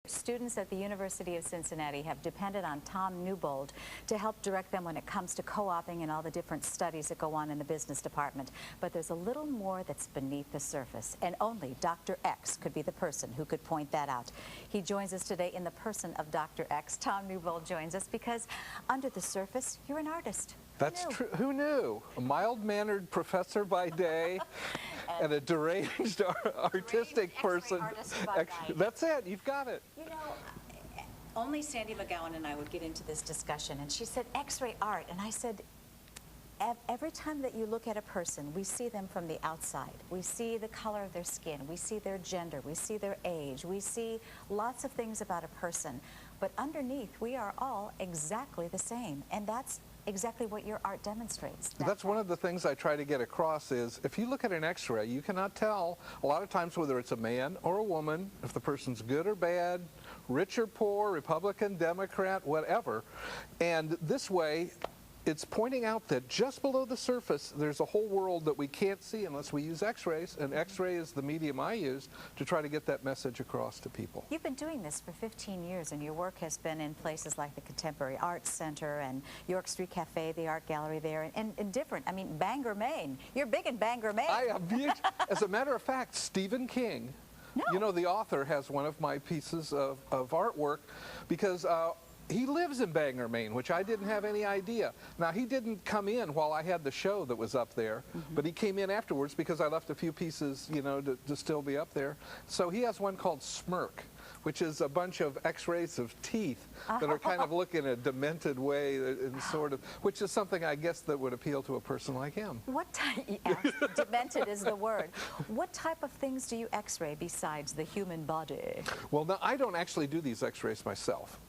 Students at the University of Cincinnati have depended on Tom Newbold to help direct them when it comes to co-oping and all the different studies that go on in the business department. But there's a little more that's beneath the surface, and only Dr. X could be the person who could point that out. He joins us today in the person of Dr. X. Tom Newbold joins us because under the surface, you're an artist. That's true. Who knew? A mild-mannered professor by day and a deranged artistic person. That's it. You've got it. You know, only Sandy McGowan and I would get into this discussion, and she said X-ray art, and I said, every time that you look at a person, we see them from the outside. We see the color of their skin, we see their gender, we see their age, we see lots of things about a person, but underneath we are all exactly the same, and that's exactly what your art demonstrates. That's one of the things I try to get across is if you look at an X-ray, you cannot tell a lot of times whether it's a man or a woman, if the person's good or bad, rich or poor, Republican, Democrat, whatever. And this way, it's pointing out that just below the surface, there's a whole world that we can't see unless we use X-rays, and X-ray is the medium I use to try to get that message across to people. You've been doing this for 15 years, and your work has been in places like the Contemporary Arts Center and York Street Cafe, the art gallery there, and different. I mean, Bangor, Maine. You're big in Bangor, Maine. I am. As a matter of fact, Stephen King, you know, the author, has one of my pieces of artwork because he lives in Bangor, Maine, which I didn't have any idea. Now, he didn't come in while I had the show that was up there, but he came in afterwards because I left a few pieces, you know, to still be up there. So he has one called Smirk, which is a bunch of X-rays of teeth that are kind of look in a demented way, and sort of, which is something I guess that would appeal to a person like him. What type? Demented is the word. What type of things do you X-ray besides the human body? Well, no, I don't actually do these X-rays myself.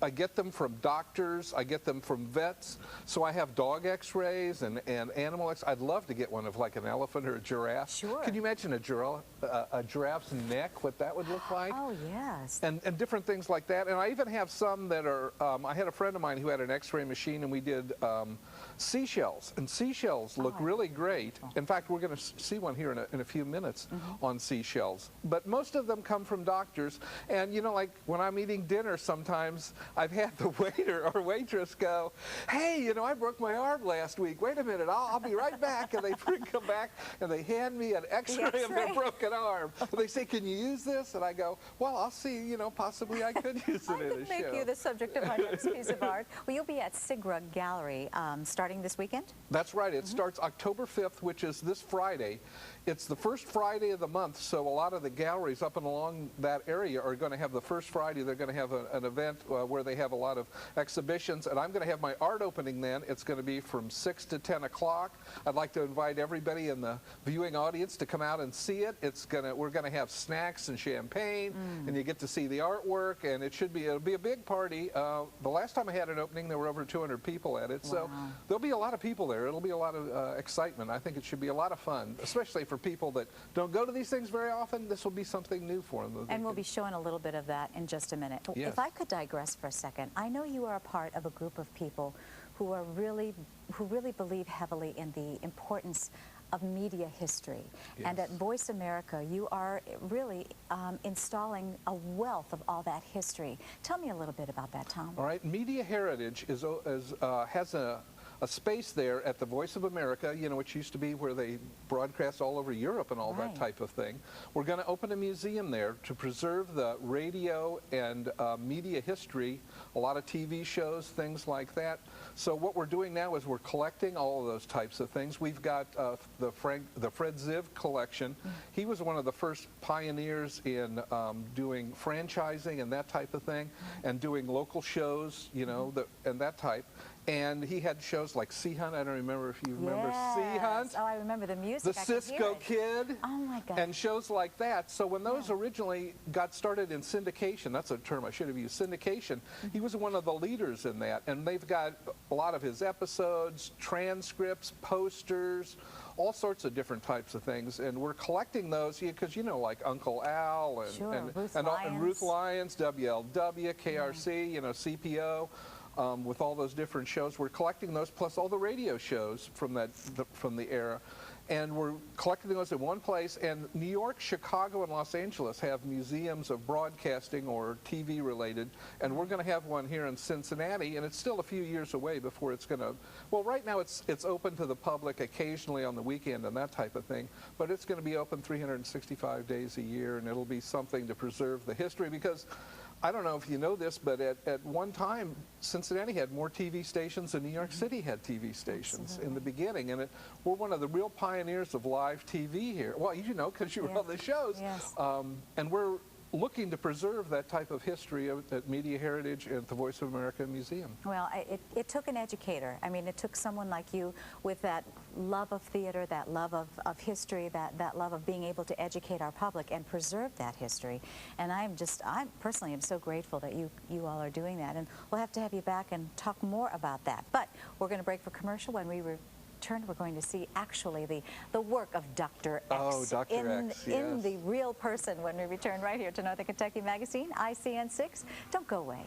I get them from doctors. I get them from vets. So I have dog X-rays and animal X. I'd love to get one of like an elephant or a giraffe. Sure. Can you imagine a giraffe's neck? What that would look like? Oh, yes. And different things like that. And I even have some that are, I had a friend of mine who had an X-ray machine, and we did seashells. And seashells look really great. In fact, we're going to see one here in a few minutes on seashells. But most of them come from doctors. And, you know, like when I'm eating dinner sometimes, I've had the waiter or waitress go, hey, you know, I broke my arm last week. Wait a minute, I'll be right back. And they come back and they hand me an X-ray of their broken arm. And they say, can you use this? And I go, well, I'll see, you know, possibly I could use it in a show. I could make you the subject of my next piece of art. Well, you'll be at xray Gallery starting this weekend? That's right. It starts October 5th, which is this Friday. It's the first Friday of the month, so a lot of the galleries up and along that area are going to have the first Friday. They're going to have an event where they have a lot of exhibitions, and I'm going to have my art opening then. It's going to be from 6 to 10 o'clock. I'd like to invite everybody in the viewing audience to come out and see it. We're going to have snacks and champagne, and you get to see the artwork, and it'll be a big party. The last time I had an opening, there were over 200 people at it, so there'll be a lot of people there. It'll be a lot of excitement. I think it should be a lot of fun, especially for people that don't go to these things very often. This will be something new for them. And we'll be showing a little bit of that in just a minute. Yes. If I could digress for a second, I know you are a part of a group of people who really believe heavily in the importance of media history. Yes. And at Voice America, you are really installing a wealth of all that history. Tell me a little bit about that, Tom. All right. Media Heritage has a space there at the Voice of America, you know, which used to be where they broadcast all over Europe and all that type of thing. We're going to open a museum there to preserve the radio and media history, a lot of TV shows, things like that. So what we're doing now is we're collecting all of those types of things. We've got the Fred Ziv collection. He was one of the first pioneers in doing franchising and that type of thing, and doing local shows, you know, and that type. And he had shows like Sea Hunt. I don't remember if you remember Sea Hunt. Oh, I remember the music. The Cisco Kid. Oh, my God. And shows like that. So when those originally got started in syndication, that's a term I should have used, syndication, he was one of the leaders in that. And they've got a lot of his episodes, transcripts, posters, all sorts of different types of things. And we're collecting those because, you know, like Uncle Al and Ruth Lyons, WLW, KRC, you know, CPO. With all those different shows, we're collecting those plus all the radio shows from the era, And we're collecting those in one place. And New York, Chicago, and Los Angeles have museums of broadcasting or TV related. And we're going to have one here in Cincinnati. And it's still a few years away before it's going to, well, right now it's open to the public occasionally on the weekend and that type of thing. But it's going to be open 365 days a year. And it'll be something to preserve the history, because I don't know if you know this, but at one time, Cincinnati had more TV stations than New York City had TV stations in the beginning. And we're one of the real pioneers of live TV here. Well, you know, because you run the shows. Yes. And we're looking to preserve that type of history at Media Heritage and the Voice of America Museum. Well, it took an educator. I mean, it took someone like you with that love of theater, that love of history, that love of being able to educate our public and preserve that history. And I personally am so grateful that you all are doing that. And we'll have to have you back and talk more about that. But we're going to break for commercial. When we return, we're going to see actually the work of Dr.x. Oh, Dr.x, in the real person when we return right here to Northern Kentucky Magazine, ICN 6. Don't go away.